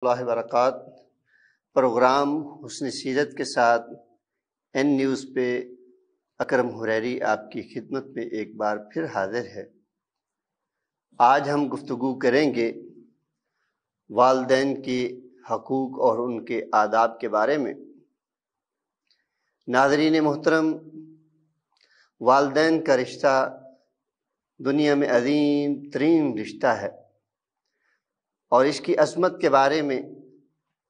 اللہ وبرکاتہ۔ پروگرام حسن سیرت کے ساتھ این نیوز پہ اکرم حریری آپ کی خدمت میں ایک بار پھر حاضر ہے۔ آج ہم گفتگو کریں گے والدین کے حقوق اور ان کے آداب کے بارے میں۔ ناظرین محترم، والدین کا رشتہ دنیا میں عظیم ترین رشتہ ہے، اور اس کی عظمت کے بارے میں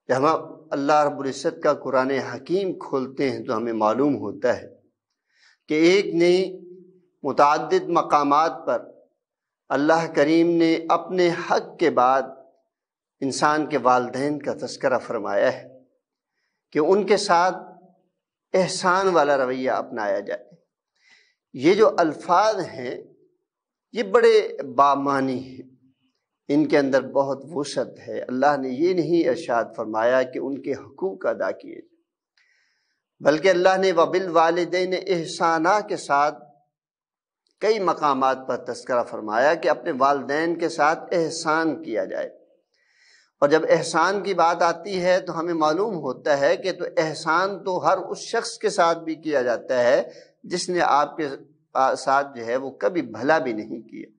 جب ہم اللہ رب العزت کا قرآن حکیم کھولتے ہیں تو ہمیں معلوم ہوتا ہے کہ ایک نہیں متعدد مقامات پر اللہ کریم نے اپنے حق کے بعد انسان کے والدین کا تذکرہ فرمایا ہے کہ ان کے ساتھ احسان والا رویہ اپنایا جائے۔ یہ جو الفاظ ہیں یہ بڑے بامعنی ہیں، ان کے اندر بہت وسعت ہے۔ اللہ نے یہ نہیں ارشاد فرمایا کہ ان کے حقوق ادا کیے جائیں، بلکہ اللہ نے وبالوالدین احسانہ کے ساتھ کئی مقامات پر تذکرہ فرمایا کہ اپنے والدین کے ساتھ احسان کیا جائے۔ اور جب احسان کی بات آتی ہے تو ہمیں معلوم ہوتا ہے کہ تو احسان تو ہر اس شخص کے ساتھ بھی کیا جاتا ہے جس نے آپ کے ساتھ جو ہے وہ کبھی بھلا بھی نہیں کیا،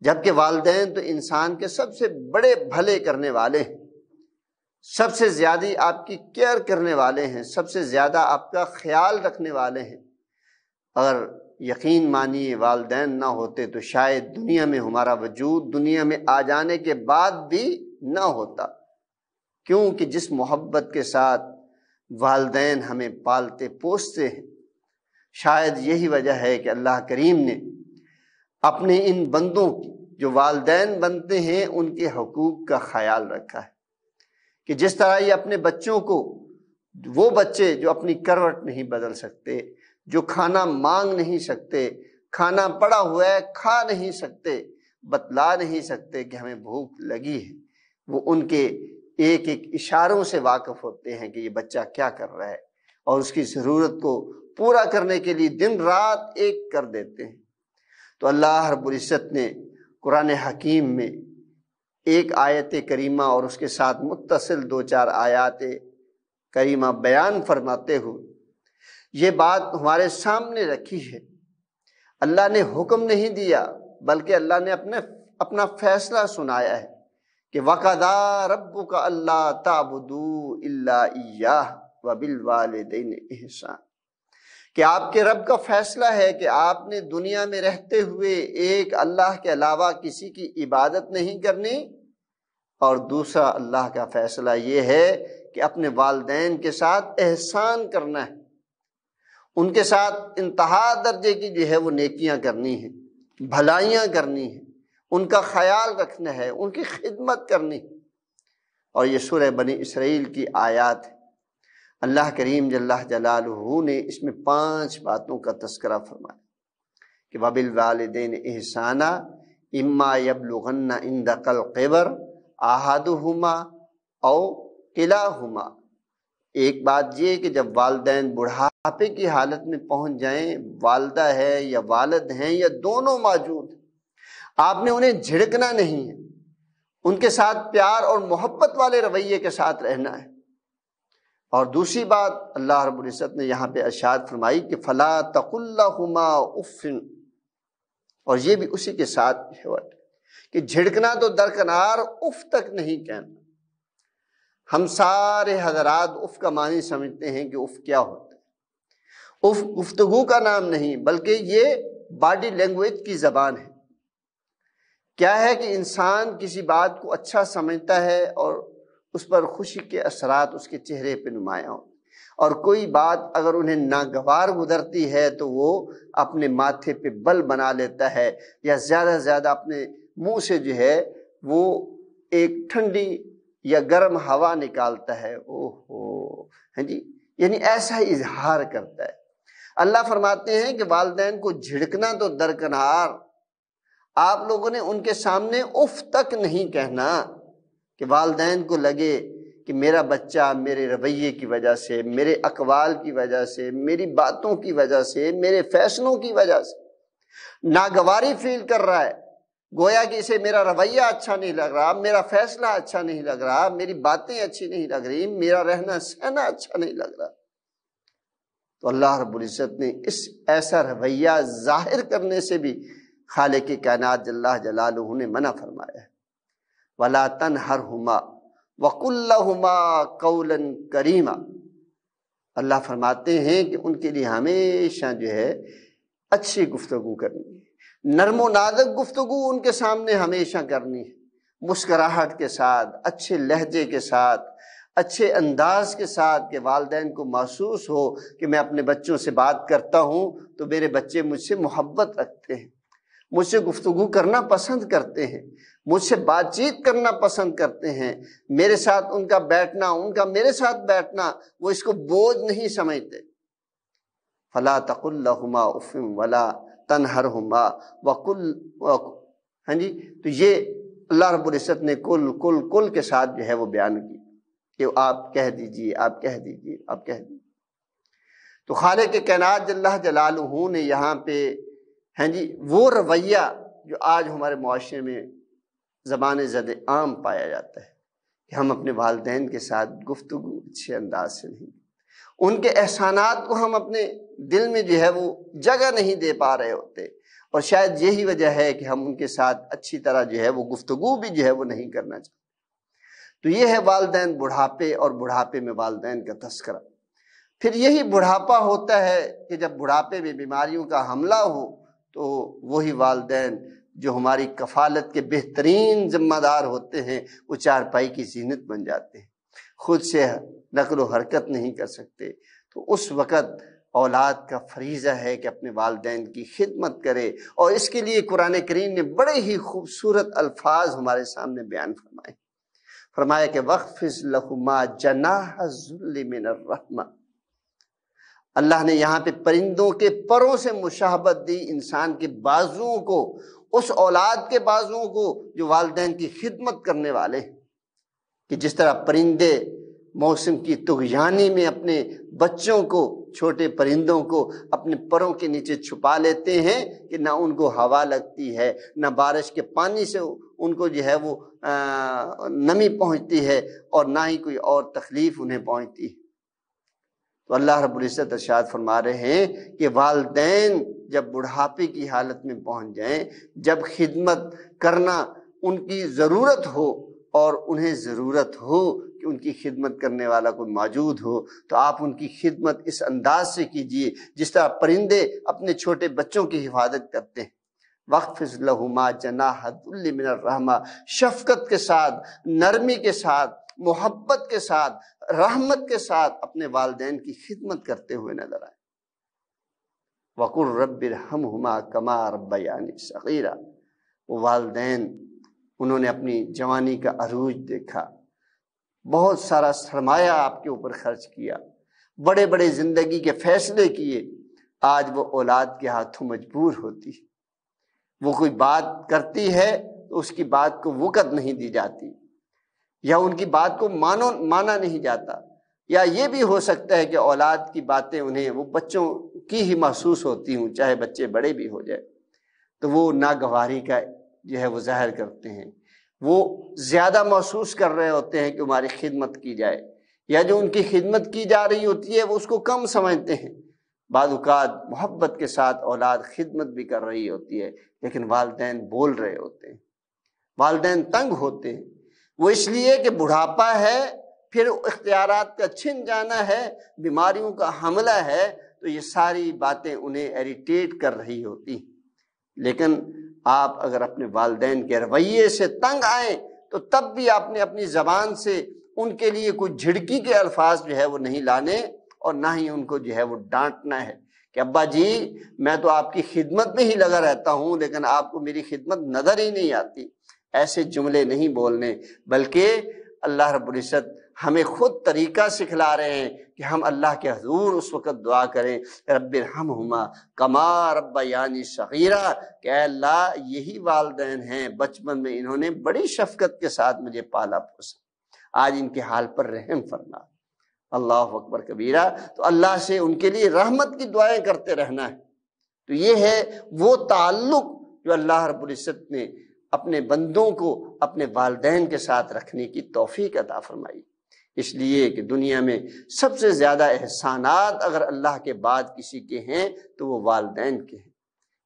جبکہ والدین تو انسان کے سب سے بڑے بھلے کرنے والے ہیں، سب سے زیادہ آپ کی کیئر کرنے والے ہیں، سب سے زیادہ آپ کا خیال رکھنے والے ہیں۔ اگر یقین مانیے والدین نہ ہوتے تو شاید دنیا میں ہمارا وجود دنیا میں آ جانے کے بعد بھی نہ ہوتا، کیونکہ جس محبت کے ساتھ والدین ہمیں پالتے پوستے ہیں، شاید یہی وجہ ہے کہ اللہ کریم نے اپنے ان بندوں کی جو والدین بنتے ہیں ان کے حقوق کا خیال رکھا ہے، کہ جس طرح یہ اپنے بچوں کو، وہ بچے جو اپنی کروٹ نہیں بدل سکتے، جو کھانا مانگ نہیں سکتے، کھانا پڑا ہوا ہے کھا نہیں سکتے، بتلا نہیں سکتے کہ ہمیں بھوک لگی ہے، وہ ان کے ایک ایک اشاروں سے واقف ہوتے ہیں کہ یہ بچہ کیا کر رہا ہے، اور اس کی ضرورت کو پورا کرنے کے لیے دن رات ایک کر دیتے ہیں۔ تو اللہ رب العزت نے قرآن حکیم میں ایک آیت کریمہ اور اس کے ساتھ متصل 2-4 آیات کریمہ بیان فرماتے ہوئے یہ بات ہمارے سامنے رکھی ہے۔ اللہ نے حکم نہیں دیا بلکہ اللہ نے اپنا فیصلہ سنایا ہے کہ وَقَضَىٰ رَبُّكَ أَلَّا تَعْبُدُوا إِلَّا إِيَّاهُ وَبِالْوَالِدَيْنِ إِحْسَانًا، کہ آپ کے رب کا فیصلہ ہے کہ آپ نے دنیا میں رہتے ہوئے ایک اللہ کے علاوہ کسی کی عبادت نہیں کرنی، اور دوسرا اللہ کا فیصلہ یہ ہے کہ اپنے والدین کے ساتھ احسان کرنا ہے، ان کے ساتھ انتہا درجے کی جو ہے وہ نیکیاں کرنی ہیں، بھلائیاں کرنی ہیں، ان کا خیال رکھنا ہے، ان کی خدمت کرنی ہے۔ اور یہ سورہ بنی اسرائیل کی آیات ہے۔ اللہ کریم جل جلالہ نے اس میں 5 باتوں کا تذکرہ فرمایا کہ وَبِالْوَالِدَيْنِ إِحْسَانًا إِمَّا يَبْلُغَنَّ عِندَكَ الْكِبَرَ أَحَدُهُمَا أَوْ كِلَاهُمَا۔ ایک بات یہ کہ جب والدین بڑھاپے کی حالت میں پہنچ جائیں، والدہ ہے یا والد ہیں یا دونوں موجود ہیں، آپ نے انہیں جھڑکنا نہیں ہے، ان کے ساتھ پیار اور محبت والے رویے کے ساتھ رہنا ہے۔ اور دوسری بات اللہ رب العزت نے یہاں پہ ارشاد فرمائی کہ فَلَا تَقُلْ لَهُمَا أُفٍّ، اور یہ بھی اسی کے ساتھ ہے کہ جھڑکنا تو درکنار، اف تک نہیں کہنا۔ ہم سارے حضرات اف کا معنی سمجھتے ہیں کہ اف کیا ہوتا ہے۔ اف گفتگو کا نام نہیں بلکہ یہ باڈی لینگویج کی زبان ہے۔ کیا ہے کہ انسان کسی بات کو اچھا سمجھتا ہے اور اس پر خوشی کے اثرات اس کے چہرے پہ نمایاں ہوں، اور کوئی بات اگر انہیں ناگوار گزرتی ہے تو وہ اپنے ماتھے پہ بل بنا لیتا ہے، یا زیادہ سے زیادہ اپنے منہ سے جو ہے وہ ایک ٹھنڈی یا گرم ہوا نکالتا ہے، ہاں جی، یعنی ایسا ہی اظہار کرتا ہے۔ اللہ فرماتے ہیں کہ والدین کو جھڑکنا تو درکنار، آپ لوگوں نے ان کے سامنے اف تک نہیں کہنا، کہ والدین کو لگے کہ میرا بچہ میرے رویے کی وجہ سے، میرے اقوال کی وجہ سے، میری باتوں کی وجہ سے، میرے فیصلوں کی وجہ سے ناگواری فیل کر رہا ہے، گویا کہ اسے میرا رویہ اچھا نہیں لگ رہا، میرا فیصلہ اچھا نہیں لگ رہا، میری باتیں اچھی نہیں لگ رہی، میرا رہنا سہنا اچھا نہیں لگ رہا۔ تو اللہ رب العزت نے اس ایسا رویہ ظاہر کرنے سے بھی خالق کائنات اللہ جلالہ نے منع فرمایا ہے۔ وَلَا تَنْهَرْهُمَا وَقُلْ لَهُمَا قَوْلًا كَرِيمًا، اللہ فرماتے ہیں کہ ان کے لیے ہمیشہ جو ہے اچھی گفتگو کرنی ہے، نرم و نازک گفتگو ان کے سامنے ہمیشہ کرنی ہے، مسکراہٹ کے ساتھ، اچھے لہجے کے ساتھ، اچھے انداز کے ساتھ، کہ والدین کو محسوس ہو کہ میں اپنے بچوں سے بات کرتا ہوں تو میرے بچے مجھ سے محبت رکھتے ہیں، مجھ سے گفتگو کرنا پسند کرتے ہیں، مجھ سے بات چیت کرنا پسند کرتے ہیں، میرے ساتھ ان کا بیٹھنا، ان کا میرے ساتھ بیٹھنا وہ اس کو بوجھ نہیں سمجھتے۔ فَلَا تَقُلْ لَهُمَا أُفٍّ وَلَا تَنْهَرْهُمَا وَقُلْ، ہاں جی، تو یہ اللہ رب العزت نے کل کے ساتھ جو ہے وہ بیان کی کہ آپ کہہ دیجئے، آپ کہہ دیجئے، آپ کہہ دیجئے۔ تو خالق کائنات اللہ جلالہ نے یہاں پہ ہیں جی وہ رویہ جو آج ہمارے معاشرے میں زبان زد عام پایا جاتا ہے کہ ہم اپنے والدین کے ساتھ گفتگو اچھے انداز سے نہیں، ان کے احسانات کو ہم اپنے دل میں جو ہے وہ جگہ نہیں دے پا رہے ہوتے، اور شاید یہی وجہ ہے کہ ہم ان کے ساتھ اچھی طرح جو ہے وہ گفتگو بھی جو ہے وہ نہیں کرنا چاہتے۔ تو یہ ہے والدین بڑھاپے، اور بڑھاپے میں والدین کا تذکرہ۔ پھر یہی بڑھاپا ہوتا ہے کہ جب بڑھاپے میں بیماریوں کا حملہ ہو تو وہی والدین جو ہماری کفالت کے بہترین ذمہ دار ہوتے ہیں وہ چارپائی کی زینت بن جاتے ہیں، خود سے نقل و حرکت نہیں کر سکتے۔ تو اس وقت اولاد کا فریضہ ہے کہ اپنے والدین کی خدمت کرے، اور اس کے لیے قرآن کریم نے بڑے ہی خوبصورت الفاظ ہمارے سامنے بیان فرمائے۔ فرمایا کہ وَاخْفِضْ لَهُمَا جَنَاحَ الذُّلِّ مِنَ الرَّحْمَةِ، اللہ نے یہاں پہ پرندوں کے پروں سے مشابہت دی انسان کے بازوؤں کو، اس اولاد کے بازوؤں کو جو والدین کی خدمت کرنے والے ہیں، کہ جس طرح پرندے موسم کی طغیانی میں اپنے بچوں کو، چھوٹے پرندوں کو اپنے پروں کے نیچے چھپا لیتے ہیں کہ نہ ان کو ہوا لگتی ہے، نہ بارش کے پانی سے ان کو جو ہے وہ نمی پہنچتی ہے، اور نہ ہی کوئی اور تکلیف انہیں پہنچتی ہے۔ تو اللہ رب العزت ارشاد فرما رہے ہیں کہ والدین جب بڑھاپے کی حالت میں پہنچ جائیں، جب خدمت کرنا ان کی ضرورت ہو، اور انہیں ضرورت ہو کہ ان کی خدمت کرنے والا کوئی موجود ہو، تو آپ ان کی خدمت اس انداز سے کیجئے جس طرح پرندے اپنے چھوٹے بچوں کی حفاظت کرتے ہیں۔ وَاخْفِضْ لَهُمَا جَنَاحَ الذُّلِّ مِنَ الرَّحْمَةِ، شفقت کے ساتھ، نرمی کے ساتھ، محبت کے ساتھ، رحمت کے ساتھ اپنے والدین کی خدمت کرتے ہوئے نظر آئے۔ وَقُلْ رَبِّ ارْحَمْهُمَا كَمَا رَبَّيَانِي صَغِيرًا، وہ والدین انہوں نے اپنی جوانی کا عروج دیکھا، بہت سارا سرمایہ آپ کے اوپر خرچ کیا، بڑے بڑے زندگی کے فیصلے کیے، آج وہ اولاد کے ہاتھوں مجبور ہوتی، وہ کوئی بات کرتی ہے تو اس کی بات کو وقت نہیں دی جاتی، یا ان کی بات کو مانا نہیں جاتا، یا یہ بھی ہو سکتا ہے کہ اولاد کی باتیں انہیں وہ بچوں کی ہی محسوس ہوتی ہوں، چاہے بچے بڑے بھی ہو جائے، تو وہ ناگواری کا جو ہے وہ ظاہر کرتے ہیں، وہ زیادہ محسوس کر رہے ہوتے ہیں کہ ہماری خدمت کی جائے، یا جو ان کی خدمت کی جا رہی ہوتی ہے وہ اس کو کم سمجھتے ہیں۔ بعض اوقات محبت کے ساتھ اولاد خدمت بھی کر رہی ہوتی ہے، لیکن والدین بول رہے ہوتے ہیں، والدین تنگ ہوتے ہیں، وہ اس لیے کہ بڑھاپا ہے، پھر اختیارات کا چھن جانا ہے، بیماریوں کا حملہ ہے، تو یہ ساری باتیں انہیں ایریٹیٹ کر رہی ہوتی ہیں۔ لیکن آپ اگر اپنے والدین کے رویے سے تنگ آئیں تو تب بھی آپ نے اپنی زبان سے ان کے لیے کوئی جھڑکی کے الفاظ جو ہے وہ نہیں لانے، اور نہ ہی ان کو جو ہے وہ ڈانٹنا ہے کہ ابا جی میں تو آپ کی خدمت میں ہی لگا رہتا ہوں لیکن آپ کو میری خدمت نظر ہی نہیں آتی۔ ایسے جملے نہیں بولنے، بلکہ اللہ رب العزت ہمیں خود طریقہ سکھلا رہے ہیں کہ ہم اللہ کے حضور اس وقت دعا کریں رب ارحمہما کما ربیانی صغیرا، کہ اے اللہ یہی والدین ہیں، بچپن میں انہوں نے بڑی شفقت کے ساتھ مجھے پالا پوسا، آج ان کے حال پر رحم فرما۔ اللہ اکبر کبیرہ۔ تو اللہ سے ان کے لیے رحمت کی دعائیں کرتے رہنا ہے۔ تو یہ ہے وہ تعلق جو اللہ رب العزت نے اپنے بندوں کو اپنے والدین کے ساتھ رکھنے کی توفیق عطا فرمائی۔ اس لیے کہ دنیا میں سب سے زیادہ احسانات اگر اللہ کے بعد کسی کے ہیں تو وہ والدین کے ہیں۔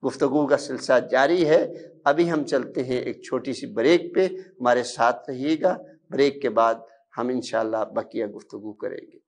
گفتگو کا سلسلہ جاری ہے، ابھی ہم چلتے ہیں ایک چھوٹی سی بریک پہ، ہمارے ساتھ رہیے گا، بریک کے بعد ہم انشاءاللہ بقیہ گفتگو کریں گے۔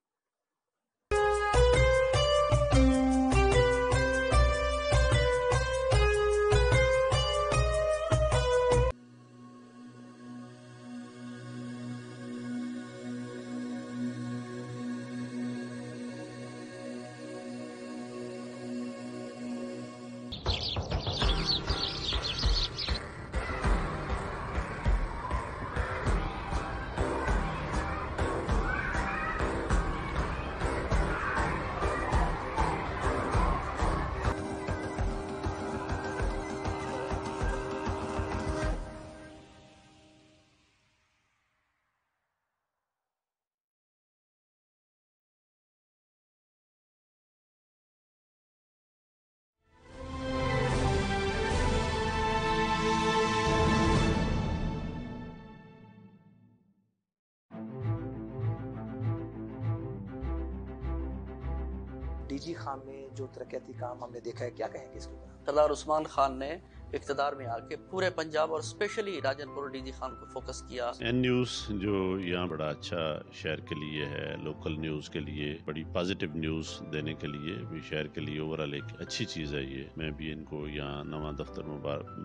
ڈی جی خان میں جو ترقیاتی کام ہم نے دیکھا ہے، کیا کہیں گے اس کے اوپر؟ سردار عثمان خان نے اقتدار میں آ کے پورے پنجاب اور اسپیشلی راجن پور ڈی جی خان کو فوکس کیا۔ این نیوز جو یہاں بڑا اچھا شہر کے لیے ہے، لوکل نیوز کے لیے بڑی پازیٹیو نیوز دینے کے لیے بھی، شہر کے لیے اوورال ایک اچھی چیز ہے یہ۔ میں بھی ان کو یہاں نواں دفتر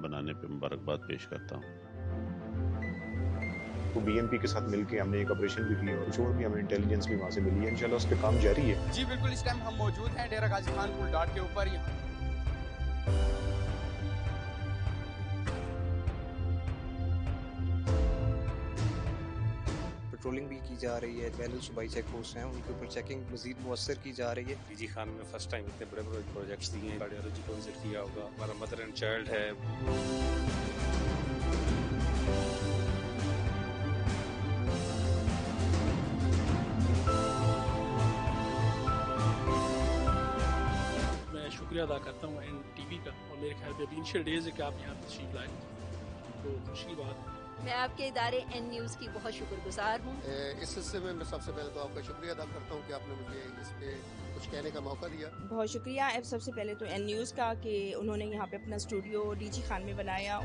بنانے پہ مبارکباد پیش کرتا ہوں۔ تو بی ایم پی کے ساتھ مل کے ہم نے ایک آپریشن بھی کیا اور کچھ اور بھی ہمیں انٹیلیجنس بھی وہاں سے ملی ہے، انشاءاللہ اس پہ کام جاری ہے۔ جی بالکل، اس ٹائم ہم موجود ہیں ڈیرہ غازی خان پل ڈاٹ کے اوپر۔ پیٹرولنگ بھی کی جا رہی ہے، بین الصوبائی چیک پوسٹ ہیں، ان کے اوپر چیکنگ مزید مؤثر کی جا رہی ہے۔ ڈی جی خان میں فرسٹ ٹائم اتنے بڑے بڑے پروجیکٹس دیے ہیں۔ کارڈیالوجی کو وزٹ کیا ہوگا، ہمارا مدر اینڈ چائلڈ ہے۔ میں شکریہ ادا کرتا ہوں این ٹی وی کا، اور میرے خیال میں انیشیل ڈیز ہے کہ آپ یہاں تشریف لائے، تو خوشی کی بات ہے۔ میں آپ کے ادارے این نیوز کی بہت شکر گزار ہوں۔ اس سلسلے میں سب سے پہلے تو آپ کا شکریہ ادا کرتا ہوں کہ آپ نے مجھے اس پہ کچھ کہنے کا موقع دیا۔ بہت شکریہ سب سے پہلے تو این نیوز کا کہ انہوں نے یہاں پہ اپنا اسٹوڈیو ڈی جی خان میں بنایا۔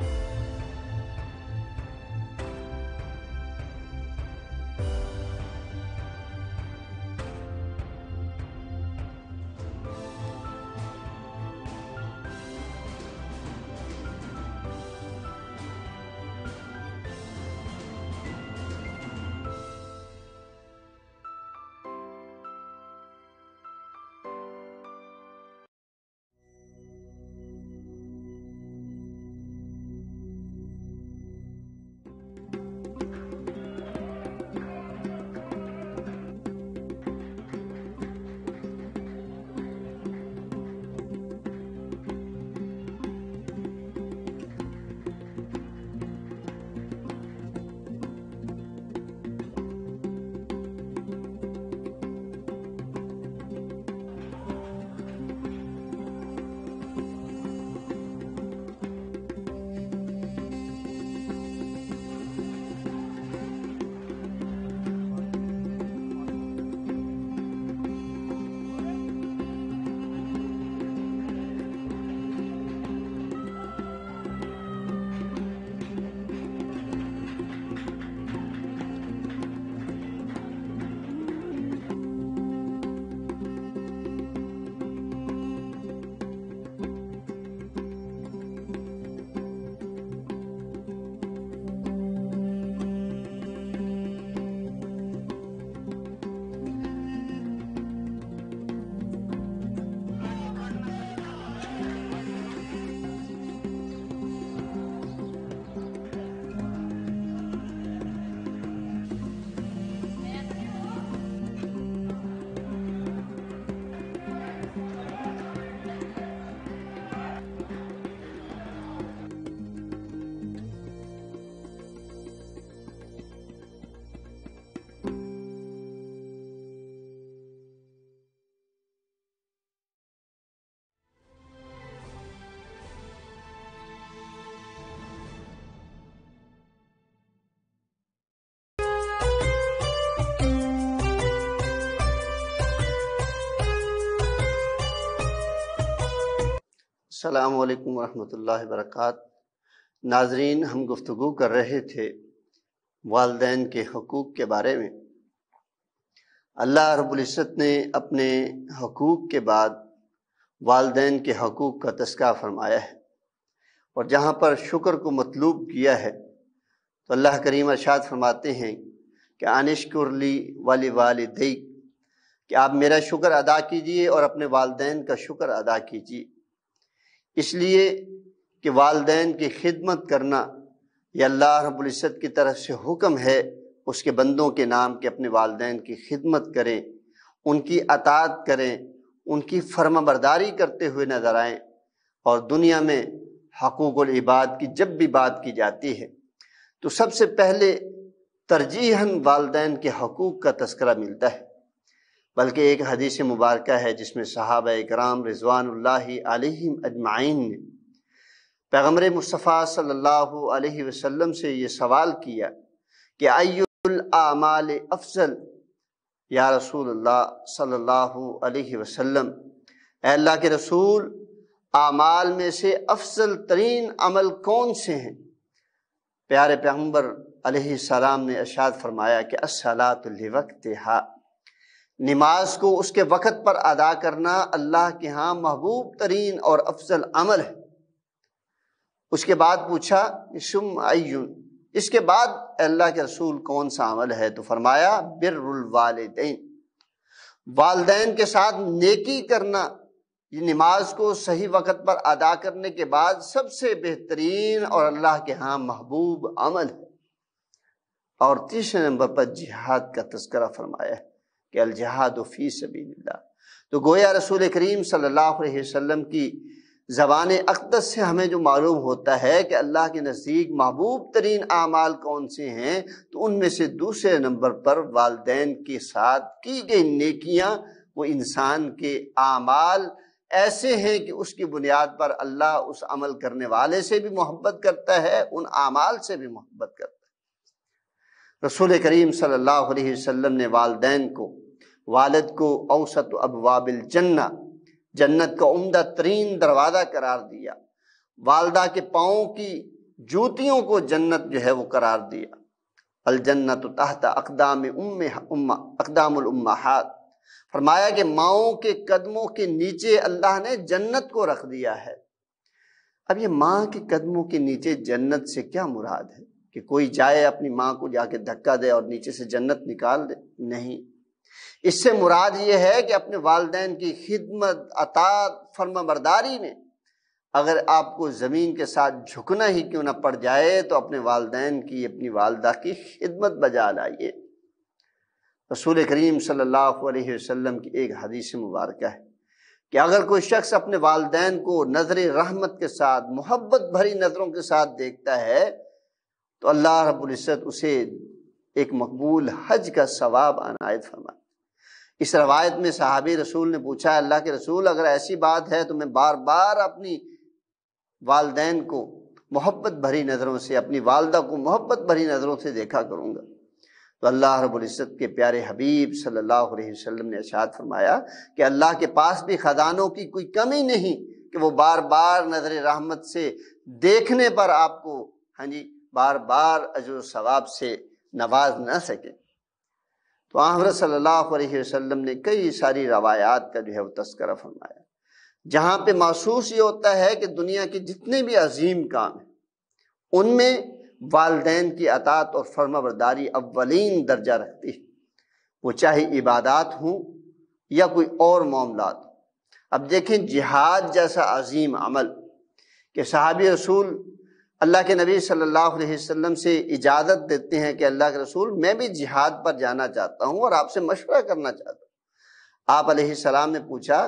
السلام علیکم ورحمۃ اللہ وبرکاتہ۔ ناظرین، ہم گفتگو کر رہے تھے والدین کے حقوق کے بارے میں۔ اللہ رب العزت نے اپنے حقوق کے بعد والدین کے حقوق کا تذکرہ فرمایا ہے، اور جہاں پر شکر کو مطلوب کیا ہے تو اللہ کریم ارشاد فرماتے ہیں کہ انشکر لی ولی والدیک، کہ آپ میرا شکر ادا کیجئے اور اپنے والدین کا شکر ادا کیجئے۔ اس لیے کہ والدین کی خدمت کرنا یہ اللہ رب العزت کی طرف سے حکم ہے اس کے بندوں کے نام کہ اپنے والدین کی خدمت کریں، ان کی اطاعت کریں، ان کی فرما برداری کرتے ہوئے نظر آئیں۔ اور دنیا میں حقوق العباد کی جب بھی بات کی جاتی ہے تو سب سے پہلے ترجیحاً والدین کے حقوق کا تذکرہ ملتا ہے، بلکہ ایک حدیث مبارکہ ہے جس میں صحابہ کرام رضوان اللہ علیہم اجمعین نے پیغمبر مصطفیٰ صلی اللہ علیہ وسلم سے یہ سوال کیا کہ ای الاعمال افضل، یا رسول اللہ صلی اللہ علیہ وسلم، اے اللہ کے رسول، اعمال میں سے افضل ترین عمل کون سے ہیں؟ پیارے پیغمبر علیہ السلام نے ارشاد فرمایا کہ الصلاۃ لوقتہا، نماز کو اس کے وقت پر ادا کرنا اللہ کے ہاں محبوب ترین اور افضل عمل ہے۔ اس کے بعد پوچھا ثم ایون، اس کے بعد اے اللہ کے رسول کون سا عمل ہے؟ تو فرمایا بر الوالدین، والدین کے ساتھ نیکی کرنا۔ یہ نماز کو صحیح وقت پر ادا کرنے کے بعد سب سے بہترین اور اللہ کے ہاں محبوب عمل ہے۔ اور تیسرے نمبر پر جہاد کا تذکرہ فرمایا ہے کہ الجہاد فی سبیل اللہ۔ تو گویا رسول کریم صلی اللہ علیہ وسلم کی زبان اقدس سے ہمیں جو معلوم ہوتا ہے کہ اللہ کے نزدیک محبوب ترین اعمال کون سے ہیں، تو ان میں سے دوسرے نمبر پر والدین کے ساتھ کی گئی نیکیاں، وہ انسان کے اعمال ایسے ہیں کہ اس کی بنیاد پر اللہ اس عمل کرنے والے سے بھی محبت کرتا ہے، ان اعمال سے بھی محبت کرتا ہے۔ رسول کریم صلی اللہ علیہ وسلم نے والدین کو، والد کو اوسط ابواب الجنہ، جنت کا عمدہ ترین دروازہ قرار دیا۔ والدہ کے پاؤں کی جوتیوں کو جنت جو ہے وہ قرار دیا۔ الجنت تحت اقدام اقدام الامہات، فرمایا کہ ماؤں کے قدموں کے نیچے اللہ نے جنت کو رکھ دیا ہے۔ اب یہ ماں کے قدموں کے نیچے جنت سے کیا مراد ہے؟ کہ کوئی جائے اپنی ماں کو جا کے دھکا دے اور نیچے سے جنت نکال دے؟ نہیں، اس سے مراد یہ ہے کہ اپنے والدین کی خدمت، اطاعت، فرما برداری میں اگر آپ کو زمین کے ساتھ جھکنا ہی کیوں نہ پڑ جائے تو اپنے والدین کی، اپنی والدہ کی خدمت بجا لائیے۔ رسول کریم صلی اللہ علیہ وسلم کی ایک حدیث مبارکہ ہے کہ اگر کوئی شخص اپنے والدین کو نظر رحمت کے ساتھ، محبت بھری نظروں کے ساتھ دیکھتا ہے تو اللہ رب العزت اسے ایک مقبول حج کا ثواب عنایت فرمائے۔ اس روایت میں صحابی رسول نے پوچھا، اللہ کے رسول اگر ایسی بات ہے تو میں بار بار اپنی والدین کو محبت بھری نظروں سے، اپنی والدہ کو محبت بھری نظروں سے دیکھا کروں گا۔ تو اللہ رب العزت کے پیارے حبیب صلی اللہ علیہ وسلم نے ارشاد فرمایا کہ اللہ کے پاس بھی خزانوں کی کوئی کمی نہیں کہ وہ بار بار نظر رحمت سے دیکھنے پر آپ کو بار بار اجر و ثواب سے نواز نہ سکے۔ تو حضرت صلی اللہ علیہ وسلم نے کئی ساری روایات کا جو ہے وہ تذکرہ فرمایا، جہاں پہ محسوس یہ ہوتا ہے کہ دنیا کے جتنے بھی عظیم کام ہیں ان میں والدین کی اطاعت اور فرما برداری اولین درجہ رکھتی ہے، وہ چاہے عبادات ہوں یا کوئی اور معاملات ہوں۔ اب دیکھیں جہاد جیسا عظیم عمل کہ صحابی رسول اللہ کے نبی صلی اللہ علیہ وسلم سے اجازت دیتے ہیں کہ اللہ کے رسول میں بھی جہاد پر جانا چاہتا ہوں اور آپ سے مشورہ کرنا چاہتا ہوں۔ آپ علیہ السلام نے پوچھا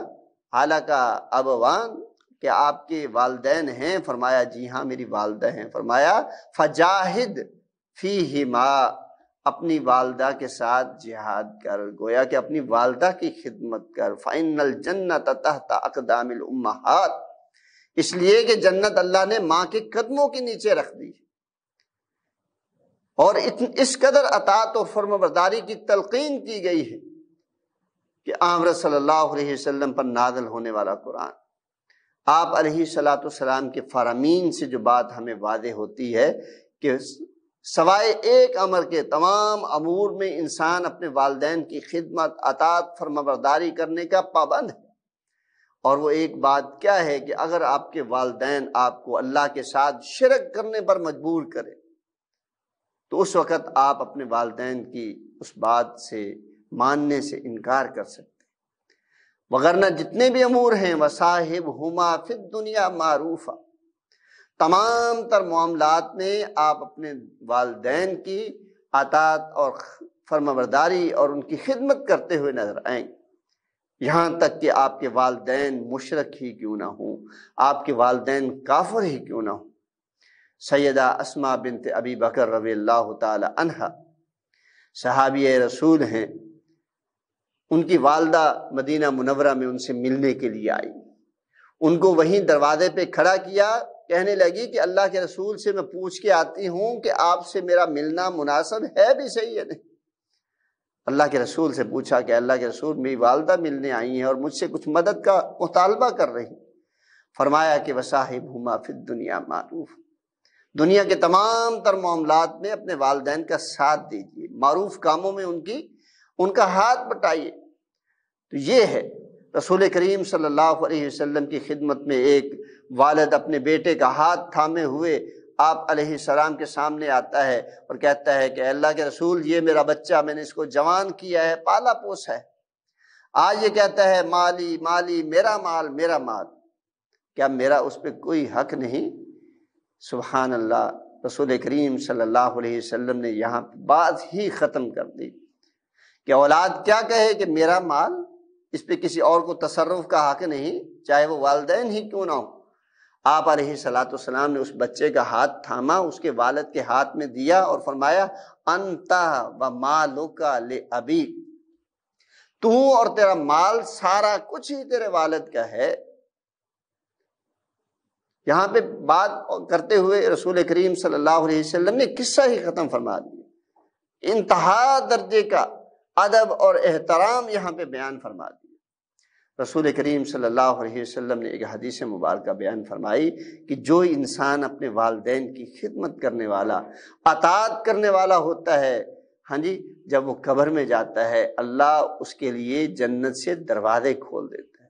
حالکا ابوان، کہ آپ کے والدین ہیں؟ فرمایا جی ہاں میری والدہ ہیں۔ فرمایا فجاہد فیہما، اپنی والدہ کے ساتھ جہاد کر، گویا کہ اپنی والدہ کی خدمت کر۔ فإن الجنۃ تحت اقدام الامہات، اس لیے کہ جنت اللہ نے ماں کے قدموں کے نیچے رکھ دی، اور اس قدر اطاعت اور فرما برداری کی تلقین کی گئی ہے کہ آمر صلی اللہ علیہ وسلم پر نازل ہونے والا قرآن آپ علیہ الصلوۃ والسلام کے فرامین سے جو بات ہمیں واضح ہوتی ہے کہ سوائے ایک امر کے تمام امور میں انسان اپنے والدین کی خدمت، اطاعت، فرمانبرداری کرنے کا پابند ہے۔ اور وہ ایک بات کیا ہے کہ اگر آپ کے والدین آپ کو اللہ کے ساتھ شرک کرنے پر مجبور کرے تو اس وقت آپ اپنے والدین کی اس بات سے ماننے سے انکار کر سکتے ہیں، وگرنہ جتنے بھی امور ہیں وصاحبہما فی الدنیا معروفا، تمام تر معاملات میں آپ اپنے والدین کی اطاعت اور فرمانبرداری اور ان کی خدمت کرتے ہوئے نظر آئیں گے، یہاں تک کہ آپ کے والدین مشرک ہی کیوں نہ ہوں، آپ کے والدین کافر ہی کیوں نہ ہوں۔ سیدہ اسماء بنت ابی بکر رضی اللہ تعالی عنہا صحابی رسول ہیں، ان کی والدہ مدینہ منورہ میں ان سے ملنے کے لیے آئی، ان کو وہیں دروازے پہ کھڑا کیا، کہنے لگی کہ اللہ کے رسول سے میں پوچھ کے آتی ہوں کہ آپ سے میرا ملنا مناسب ہے بھی صحیح ہے نہیں۔ اللہ کے رسول سے پوچھا کہ اللہ کے رسول میری والدہ ملنے آئی ہیں اور مجھ سے کچھ مدد کا مطالبہ کر رہی ہیں۔ فرمایا کہ وصاحبہما فی الدنیا معروف، دنیا کے تمام تر معاملات میں اپنے والدین کا ساتھ دیجیے، معروف کاموں میں ان کا ہاتھ بٹائیے۔ تو یہ ہے رسول کریم صلی اللہ علیہ وسلم کی خدمت میں ایک والد اپنے بیٹے کا ہاتھ تھامے ہوئے آپ علیہ السلام کے سامنے آتا ہے اور کہتا ہے کہ اللہ کے رسول یہ میرا بچہ، میں نے اس کو جوان کیا ہے، پالا پوسا ہے، آج یہ کہتا ہے مالی مالی، میرا مال میرا مال، کیا میرا اس پہ کوئی حق نہیں؟ سبحان اللہ، رسول کریم صلی اللہ علیہ وسلم نے یہاں بات ہی ختم کر دی کہ اولاد کیا کہے کہ میرا مال، اس پہ کسی اور کو تصرف کا حق نہیں، چاہے وہ والدین ہی کیوں نہ ہو۔ آپ علیہ الصلوۃ والسلام نے اس بچے کا ہاتھ تھاما، اس کے والد کے ہاتھ میں دیا اور فرمایا انت و مالک لابیک، تو اور تیرا مال سارا کچھ ہی تیرے والد کا ہے۔ یہاں پہ بات کرتے ہوئے رسول کریم صلی اللہ علیہ وسلم نے قصہ ہی ختم فرما دیا، انتہا درجے کا ادب اور احترام یہاں پہ بیان فرما دیا۔ رسول کریم صلی اللہ علیہ وسلم نے ایک حدیث مبارکہ بیان فرمائی کہ جو انسان اپنے والدین کی خدمت کرنے والا، اطاعت کرنے والا ہوتا ہے، ہاں جی، جب وہ قبر میں جاتا ہے اللہ اس کے لیے جنت سے دروازے کھول دیتا ہے۔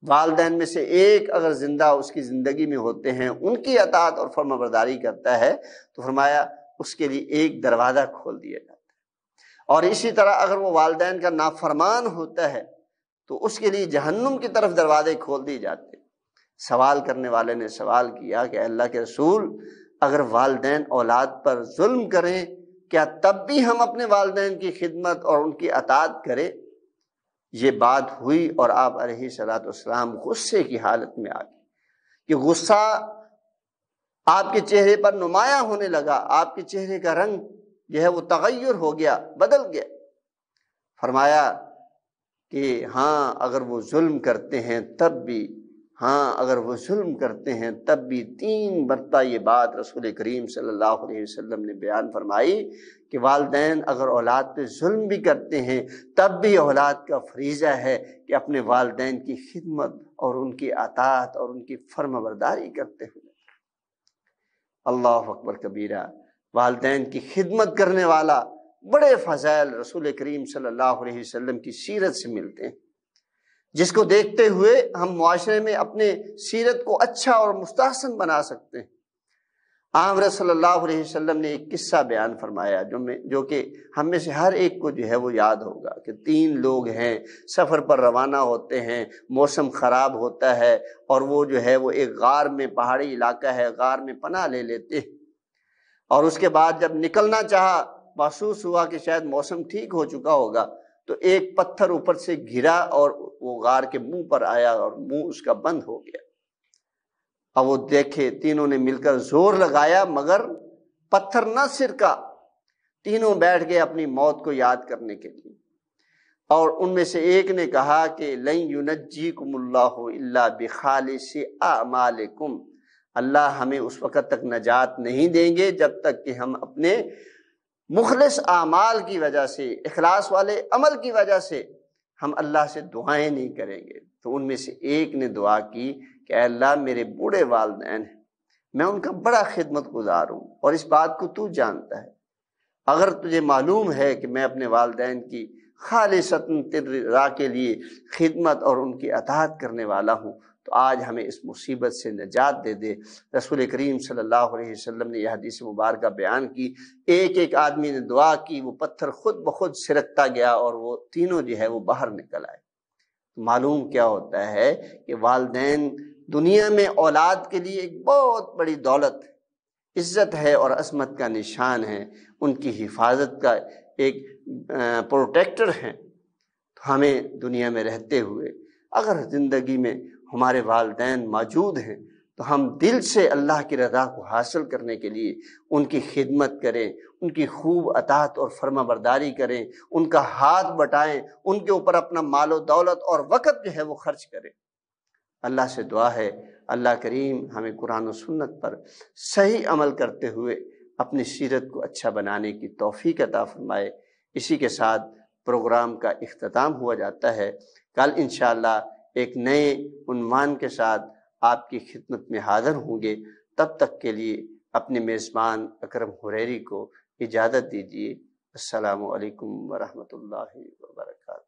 والدین میں سے ایک اگر زندہ اس کی زندگی میں ہوتے ہیں، ان کی اطاعت اور فرمانبرداری کرتا ہے تو فرمایا اس کے لیے ایک دروازہ کھول دیا جاتا ہے، اور اسی طرح اگر وہ والدین کا نافرمان ہوتا ہے تو اس کے لیے جہنم کی طرف دروازے کھول دیے جاتے۔ سوال کرنے والے نے سوال کیا کہ اللہ کے رسول اگر والدین اولاد پر ظلم کریں کیا تب بھی ہم اپنے والدین کی خدمت اور ان کی اطاعت کریں؟ یہ بات ہوئی اور آپ علیہ الصلوۃ والسلام غصے کی حالت میں آ گئے کہ غصہ آپ کے چہرے پر نمایاں ہونے لگا، آپ کے چہرے کا رنگ جو ہے وہ تغیر ہو گیا، بدل گیا۔ فرمایا کہ ہاں اگر وہ ظلم کرتے ہیں تب بھی، ہاں اگر وہ ظلم کرتے ہیں تب بھی، 3 مرتبہ یہ بات رسول کریم صلی اللہ علیہ وسلم نے بیان فرمائی کہ والدین اگر اولاد پہ ظلم بھی کرتے ہیں تب بھی اولاد کا فریضہ ہے کہ اپنے والدین کی خدمت اور ان کی اطاعت اور ان کی فرمانبرداری کرتے ہوئے۔ اللہ اکبر کبیرہ، والدین کی خدمت کرنے والا بڑے فضائل رسول کریم صلی اللہ علیہ وسلم کی سیرت سے ملتے ہیں، جس کو دیکھتے ہوئے ہم معاشرے میں اپنے سیرت کو اچھا اور مستحسن بنا سکتے ہیں۔ آمر صلی اللہ علیہ وسلم نے ایک قصہ بیان فرمایا جو کہ ہم میں سے ہر ایک کو جو ہے وہ یاد ہوگا کہ 3 لوگ ہیں، سفر پر روانہ ہوتے ہیں، موسم خراب ہوتا ہے اور وہ جو ہے وہ ایک غار میں، پہاڑی علاقہ ہے، غار میں پناہ لے لیتے ہیں، اور اس کے بعد جب نکلنا چاہا، محسوس ہوا کہ شاید موسم ٹھیک ہو چکا ہوگا، تو ایک پتھر اوپر سے گرا اور وہ غار کے منہ پر آیا اور منہ اس کا بند ہو گیا۔ اب وہ دیکھے، تینوں نے مل کر زور لگایا مگر پتھر نہ سرکا، تینوں بیٹھ گئے اپنی موت کو یاد کرنے کے لیے، اور ان میں سے ایک نے کہا کہ لن ینجیکم اللہ الا بخالص اعمالکم، اللہ ہمیں اس وقت تک نجات نہیں دیں گے جب تک کہ ہم اپنے مخلص اعمال کی وجہ سے، اخلاص والے عمل کی وجہ سے ہم اللہ سے دعائیں نہیں کریں گے۔ تو ان میں سے ایک نے دعا کی کہ اے اللہ میرے بوڑھے والدین ہیں، میں ان کا بڑا خدمت گزار ہوں، اور اس بات کو تو جانتا ہے، اگر تجھے معلوم ہے کہ میں اپنے والدین کی خالصتاً تیری رضا کے لیے خدمت اور ان کی اطاعت کرنے والا ہوں تو آج ہمیں اس مصیبت سے نجات دے دے۔ رسول کریم صلی اللہ علیہ وسلم نے یہ حدیث مبارکہ بیان کی، ایک ایک آدمی نے دعا کی، وہ پتھر خود بخود سرکتا گیا اور وہ تینوں جو ہے وہ باہر نکل آئے۔ معلوم کیا ہوتا ہے کہ والدین دنیا میں اولاد کے لیے ایک بہت بڑی دولت ہے، عزت ہے اور عظمت کا نشان ہے، ان کی حفاظت کا ایک پروٹیکٹر ہیں۔ تو ہمیں دنیا میں رہتے ہوئے اگر زندگی میں ہمارے والدین موجود ہیں تو ہم دل سے اللہ کی رضا کو حاصل کرنے کے لیے ان کی خدمت کریں، ان کی خوب اطاعت اور فرما برداری کریں، ان کا ہاتھ بٹائیں، ان کے اوپر اپنا مال و دولت اور وقت جو ہے وہ خرچ کریں۔ اللہ سے دعا ہے اللہ کریم ہمیں قرآن و سنت پر صحیح عمل کرتے ہوئے اپنی سیرت کو اچھا بنانے کی توفیق عطا فرمائے۔ اسی کے ساتھ پروگرام کا اختتام ہوا جاتا ہے۔ کل انشاءاللہ ایک نئے عنوان کے ساتھ آپ کی خدمت میں حاضر ہوں گے۔ تب تک کے لیے اپنے میزبان اکرم حریری کو اجازت دیجیے۔ السلام علیکم ورحمۃ اللہ وبرکاتہ۔